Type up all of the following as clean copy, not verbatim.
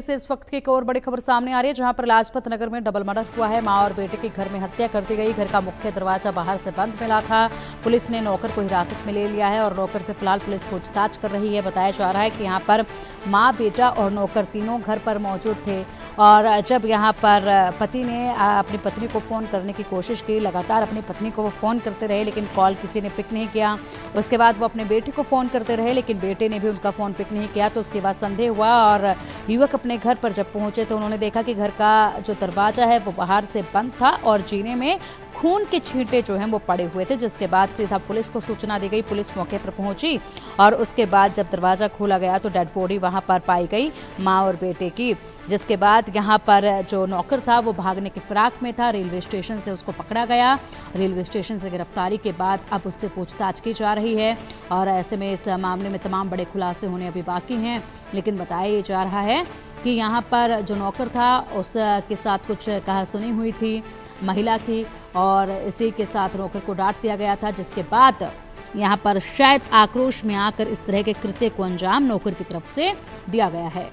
से इस वक्त की एक और बड़ी खबर सामने आ रही है, जहां पर लाजपत नगर में डबल मर्डर हुआ है। मां और बेटे की घर में हत्या कर दी गई। घर का मुख्य दरवाजा बाहर से बंद मिला था। पुलिस ने नौकर को हिरासत में ले लिया है और नौकर से फिलहाल पुलिस पूछताछ कर रही है। बताया जा रहा है कि यहां पर मां, बेटा और नौकर तीनों घर पर मौजूद थे और जब यहां पर पति ने अपनी पत्नी को फ़ोन करने की कोशिश की, लगातार अपनी पत्नी को वो फ़ोन करते रहे लेकिन कॉल किसी ने पिक नहीं किया। उसके बाद वो अपने बेटे को फ़ोन करते रहे लेकिन बेटे ने भी उनका फ़ोन पिक नहीं किया। तो उसके बाद संदेह हुआ और युवक अपने घर पर जब पहुंचे तो उन्होंने देखा कि घर का जो दरवाजा है वो बाहर से बंद था और जीने में खून के छींटे जो हैं वो पड़े हुए थे। जिसके बाद सीधा पुलिस को सूचना दी गई। पुलिस मौके पर पहुंची और उसके बाद जब दरवाजा खोला गया तो डेड बॉडी वहां पर पाई गई, मां और बेटे की। जिसके बाद यहां पर जो नौकर था वो भागने की फिराक में था। रेलवे स्टेशन से उसको पकड़ा गया। रेलवे स्टेशन से गिरफ्तारी के बाद अब उससे पूछताछ की जा रही है और ऐसे में इस मामले में तमाम बड़े खुलासे होने अभी बाकी हैं। लेकिन बताया जा रहा है कि यहाँ पर जो नौकर था उसके साथ कुछ कहासुनी हुई थी महिला की और इसी के साथ नौकर को डांट दिया गया था। जिसके बाद यहाँ पर शायद आक्रोश में आकर इस तरह के कृत्य को अंजाम नौकर की तरफ से दिया गया है।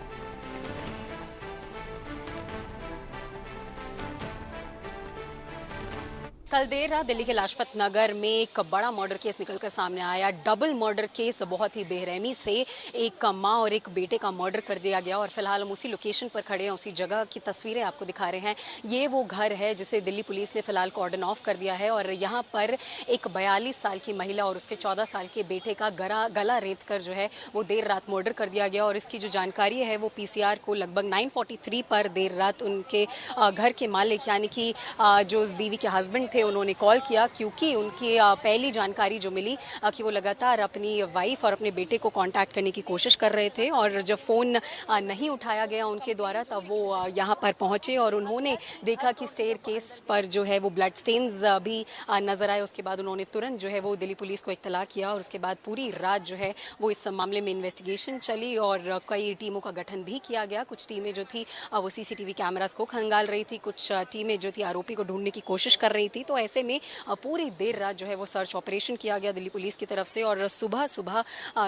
कल देर रात दिल्ली के लाजपत नगर में एक बड़ा मर्डर केस निकलकर सामने आया। डबल मर्डर केस, बहुत ही बेरहमी से एक मां और एक बेटे का मर्डर कर दिया गया और फिलहाल हम उसी लोकेशन पर खड़े हैं। उसी जगह की तस्वीरें आपको दिखा रहे हैं। ये वो घर है जिसे दिल्ली पुलिस ने फिलहाल कॉर्डन ऑफ कर दिया है और यहाँ पर एक 42 साल की महिला और उसके 14 साल के बेटे का गला रेत कर जो है वो देर रात मर्डर कर दिया गया। और इसकी जो जानकारी है वो पीसीआर को लगभग 9:43 पर देर रात उनके घर के मालिक यानी कि जो उस बीवी के हस्बैंड थे उन्होंने कॉल किया, क्योंकि उनकी पहली जानकारी जो मिली कि वो लगातार अपनी वाइफ और अपने बेटे को कांटेक्ट करने की कोशिश कर रहे थे और जब फ़ोन नहीं उठाया गया उनके द्वारा तब वो यहाँ पर पहुँचे और उन्होंने देखा कि स्टेयर केस पर जो है वो ब्लड स्टेन्स भी नज़र आए। उसके बाद उन्होंने तुरंत जो है वो दिल्ली पुलिस को इत्तला किया और उसके बाद पूरी रात जो है वो इस मामले में इन्वेस्टिगेशन चली और कई टीमों का गठन भी किया गया। कुछ टीमें जो थी वो सीसीटीवी कैमरास को खंगाल रही थी, कुछ टीमें जो थी आरोपी को ढूंढने की कोशिश कर रही थी। तो ऐसे में पूरी देर रात जो है वो सर्च ऑपरेशन किया गया दिल्ली पुलिस की तरफ से और सुबह सुबह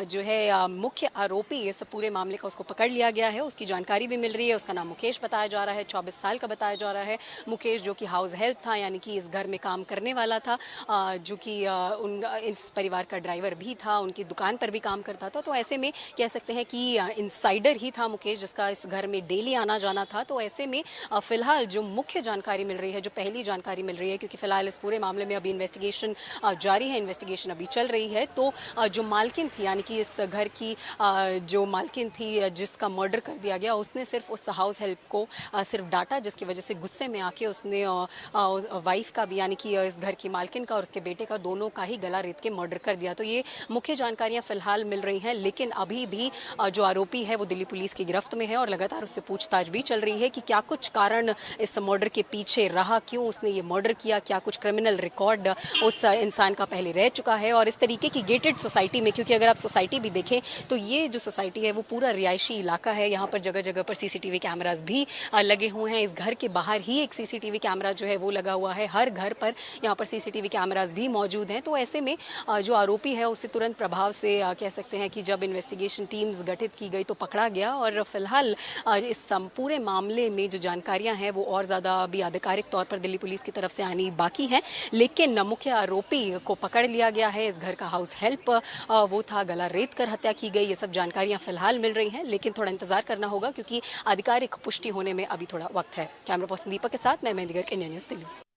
जो है मुख्य आरोपी इस पूरे मामले का उसको पकड़ लिया गया है। उसकी जानकारी भी मिल रही है। उसका नाम मुकेश बताया जा रहा है, 24 साल का बताया जा रहा है। मुकेश जो कि हाउस हेल्प था यानी कि इस घर में काम करने वाला था, जो कि इस परिवार का ड्राइवर भी था, उनकी दुकान पर भी काम करता था। तो ऐसे में कह सकते हैं कि इनसाइडर ही था मुकेश, जिसका इस घर में डेली आना जाना था। तो ऐसे में फिलहाल जो मुख्य जानकारी मिल रही है, जो पहली जानकारी मिल रही है, क्योंकि फिलहाल इस पूरे मामले में अभी इन्वेस्टिगेशन जारी है, इन्वेस्टिगेशन अभी चल रही है। तो जो मालकिन थी यानी कि इस घर की जो मालकिन थी जिसका मर्डर कर दिया गया, उसने सिर्फ उस हाउस हेल्प को सिर्फ डांटा, जिसकी वजह से गुस्से में आके उसने वाइफ का भी यानी कि इस घर की मालकिन का और उसके बेटे का दोनों का ही गला रेत के मर्डर कर दिया। तो ये मुख्य जानकारियां फिलहाल मिल रही हैं, लेकिन अभी भी जो आरोपी है वो दिल्ली पुलिस की गिरफ्त में है और लगातार उससे पूछताछ भी चल रही है कि क्या कुछ कारण इस मर्डर के पीछे रहा, क्यों उसने ये मर्डर किया, क्या कुछ क्रिमिनल रिकॉर्ड उस इंसान का पहले रह चुका है। और इस तरीके की गेटेड सोसाइटी में, क्योंकि अगर आप सोसाइटी भी देखें तो ये जो सोसाइटी है वो पूरा रिहायशी इलाका है, यहाँ पर जगह जगह पर सीसीटीवी कैमरास भी लगे हुए हैं। इस घर के बाहर ही एक सीसीटीवी कैमरा जो है वो लगा हुआ है, हर घर पर यहाँ पर सीसीटीवी कैमरास भी मौजूद हैं। तो ऐसे में जो आरोपी है उसे तुरंत प्रभाव से कह सकते हैं कि जब इन्वेस्टिगेशन टीम्स गठित की गई तो पकड़ा गया और फिलहाल इस पूरे मामले में जो जानकारियां हैं वो और ज़्यादा अभी आधिकारिक तौर पर दिल्ली पुलिस की तरफ से आनी बाकी है। लेकिन मुख्य आरोपी को पकड़ लिया गया है। इस घर का हाउस हेल्प वो था, गला रेत कर हत्या की गई। ये सब जानकारियां फिलहाल मिल रही हैं, लेकिन थोड़ा इंतजार करना होगा क्योंकि आधिकारिक पुष्टि होने में अभी थोड़ा वक्त है। कैमरा पर्सन दीपक के साथ मैं मेहंदी गर्ग, इंडिया न्यूज़ दिल्ली।